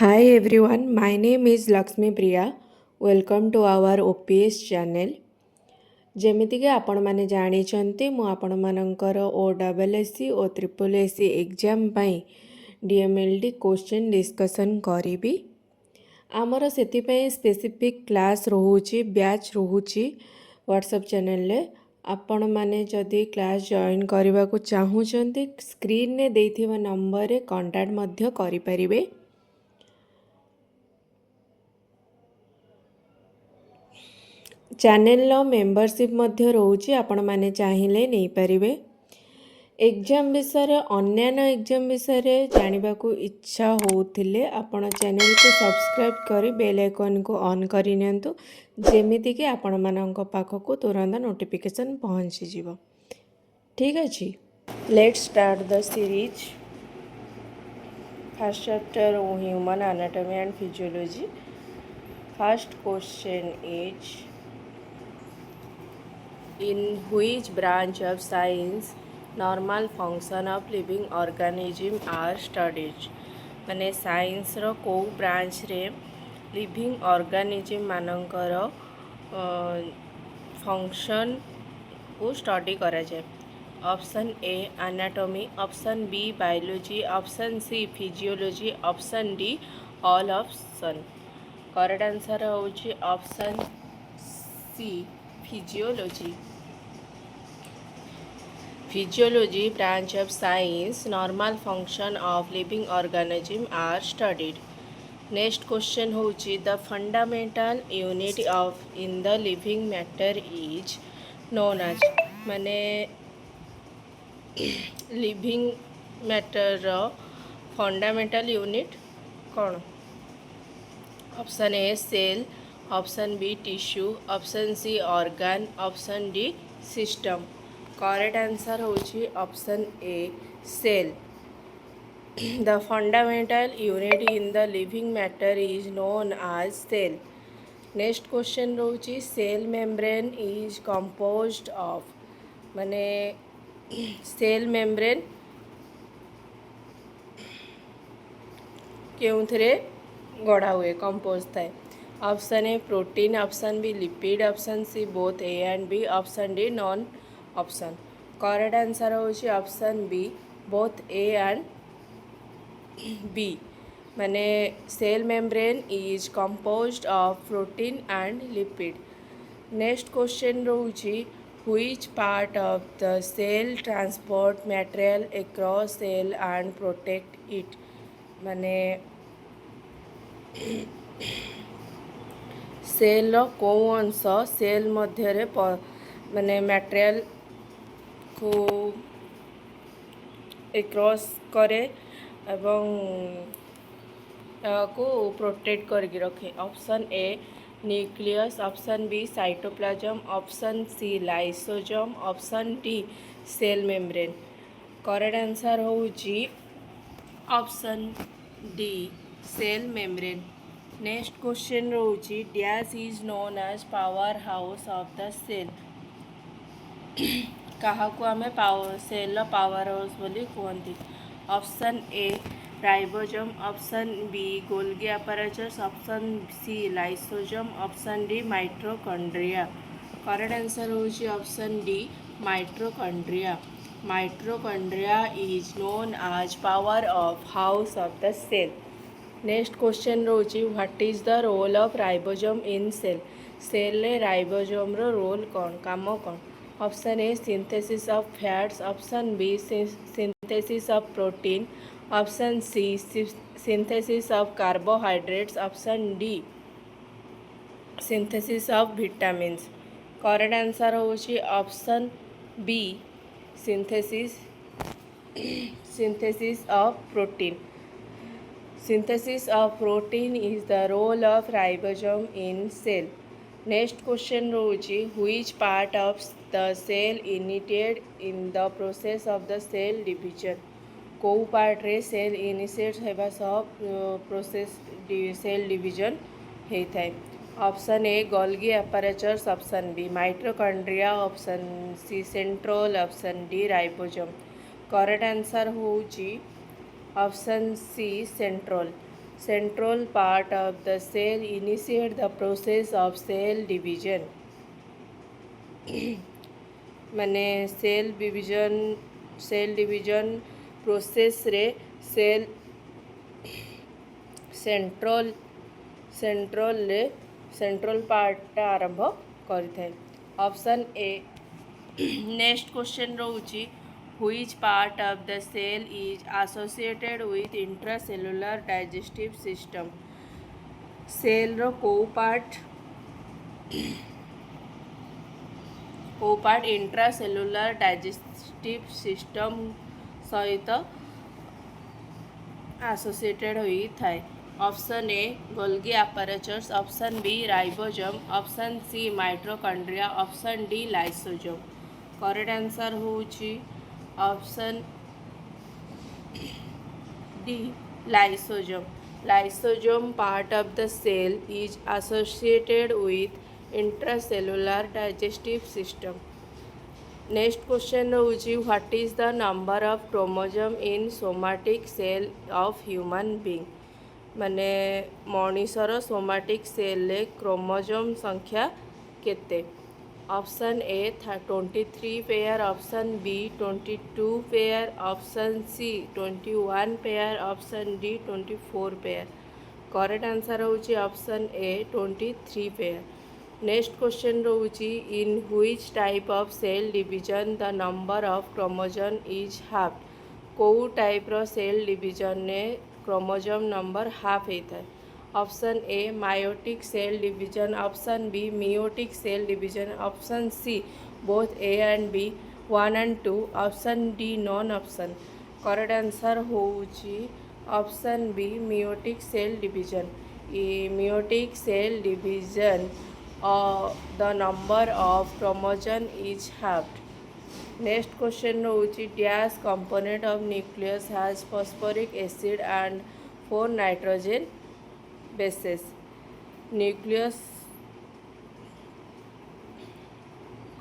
Hi everyone, my name is Lakshmi Priya. Welcome to our OPS channel. ଯେମିତିକି ଆପଣମାନେ ଜାଣିଛନ୍ତି ମୁଁ ଆପଣମାନଙ୍କର OSSC ଓ SSC ଏକ୍ଜାମ୍ ପାଇଁ DMLD କୋଶ୍ଚିନ୍ ଡିସ୍କସନ୍ କରିବି। ଆମର ସେଥିପାଇଁ ସ୍ପେସିଫିକ୍ କ୍ଲାସ୍ ରହୁଛି, ବ୍ୟାଚ୍ ରହୁଛି ହ୍ୱାଟ୍ସଆପ୍ ଚ୍ୟାନେଲରେ। ଆପଣମାନେ ଯଦି କ୍ଲାସ୍ ଜଏନ୍ କରିବାକୁ ଚାହୁଁଛନ୍ତି ସ୍କ୍ରିନ୍ରେ ଦେଇଥିବା ନମ୍ବରରେ କଣ୍ଟାକ୍ଟ ମଧ୍ୟ କରିପାରିବେ। ଚ୍ୟାନେଲର ମେମ୍ବରସିପ୍ ମଧ୍ୟ ରହୁଛି, ଆପଣମାନେ ଚାହିଁଲେ ନେଇପାରିବେ। ଏକ୍ଜାମ୍ ବିଷୟରେ ଅନ୍ୟାନ୍ୟ ଏକ୍ଜାମ୍ ବିଷୟରେ ଜାଣିବାକୁ ଇଚ୍ଛା ହେଉଥିଲେ ଆପଣ ଚ୍ୟାନେଲକୁ ସବସ୍କ୍ରାଇବ୍ କରି ବେଲ୍ ଆଇକନ୍କୁ ଅନ୍ କରିନିଅନ୍ତୁ, ଯେମିତିକି ଆପଣମାନଙ୍କ ପାଖକୁ ତୁରନ୍ତ ନୋଟିଫିକେସନ୍ ପହଞ୍ଚିଯିବ। ଠିକ୍ ଅଛି, let's start the series. First chapter human anatomy and physiology. First question is in which branch of science normal function of living organism are studied? माने साइंस रो को ब्रांच रे लिविंग ऑर्गेनिज्म मानकर फंक्शन को study करा जाए। Option A anatomy, option B biology, option C physiology, option D all option. Correct answer होची option C physiology. Physiology branch of science, normal function of living organism are studied. Next question होची the fundamental unit of in the living matter is known as। माने living matter रो fundamental unit कौन? Option A cell, option B tissue, option C organ, option D system. Correct answer होची option A cell. The fundamental unit in the living matter is known as cell. Next question रोची cell membrane is composed of. माने cell membrane केउथरे गढ़ा हुए compose थाए। Option A protein, option B lipid, option C both A and B, option D none option. Correct answer होची option B both A and B. माने cell membrane is composed of protein and lipid. Next question रोची which part of the cell transport material across cell and protect it. माने cell रो को अंश cell मध्य माने material को cross करे एवं को प्रोटेक्ट करके रखे। Option A nucleus, option B cytoplasm, option C lysosome, option D cell membrane. Correct answer होची option D cell membrane. Next question रोची dash is known as power house of the cell. काहाकू आमे cell power house बोली कहती। Option A ribosome, option B Golgi apparatus, option C lysosome, option D mitochondria. Correct answer होची option D mitochondria. Mitochondria is known as power of house of the cell. Next question रोची what is the role of ribosome in cell. Cell रे ribosome रो role कौन, काम कौन? Option A synthesis of fats, option B synthesis of protein, option C synthesis of carbohydrates, option D synthesis of vitamins. Correct answer होची option B synthesis of protein. Synthesis of protein is the role of ribosome in cell. Next question रोची which part of the cell initiated in the process of the cell division। को part रे cell initiate हेबा सब process cell division होता है। Option A Golgi apparatus, option B mitochondria, option C centriole, option D ribosome. Correct answer होची option C centriole. central part of the cell initiate the process of cell division. माने cell division process रे cell central पार्टा आरंभ करें. Option A. Next question रोची which part of the cell is associated with intracellular digestive system. Cell रो को part intracellular digestive system सहित associated होई थाए. Option A Golgi apparatus, option B ribosome, option C mitochondria, option D lysosome. Correct answer होची option D lysosome. Lysosome part of the cell is associated with intracellular digestive system. Next question रोची what is the number of chromosome in somatic cell of human being. माने मनीषर somatic cell chromosome संख्या केते. Option A 23 pair, option B 22 pair, option C 21 pair, option D 24 pair. Correct answer होची option A 23 pair. Next question रोची in which type of cell division the number of chromosome is half. को type रो cell division ने chromosome number half होता है. Option A mitotic cell division, option B meiotic cell division, option C both A and B 1 and 2, option D none option. Correct answer होची option B meiotic cell division. Meiotic cell division the number of chromosome is halved. Next question होची dash component of nucleus has phosphoric acid and 4 nitrogen bases. nucleus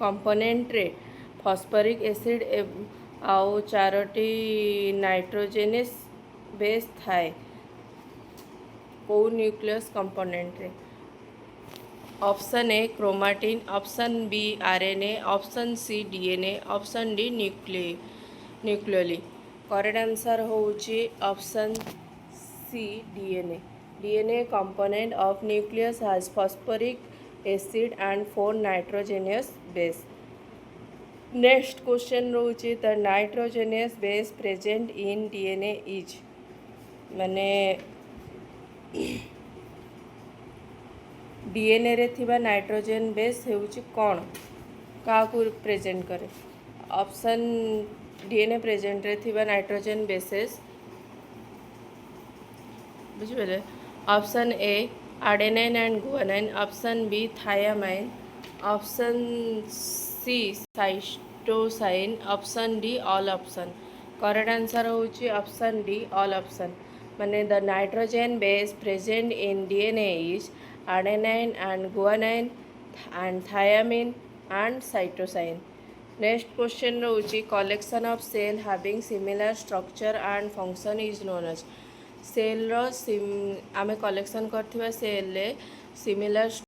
component रे phosphoric acid आउ 4टी nitrogenous base थाए को nucleus component रे. Option A chromatin, option B RNA, option C DNA, option D nucleoli. Correct answer होची option C DNA. DNA component of nucleus has phosphoric acid and 4 nitrogenous base. Next question रोची the nitrogenous base present in DNA is. माने DNA रे थिबा nitrogen base हेउची कोन का present करे. Option DNA present रे थिबा nitrogen bases बुझिबले. Option A adenine and guanine, option B thiamine, option C cytosine, option D all option. Correct answer होची option D all option. माने the nitrogen base present in DNA is adenine and guanine and thiamine and cytosine. Next question रोची collection of cell having similar structure and function is known as. Cell रो आमे collection करथिबा cell ले similar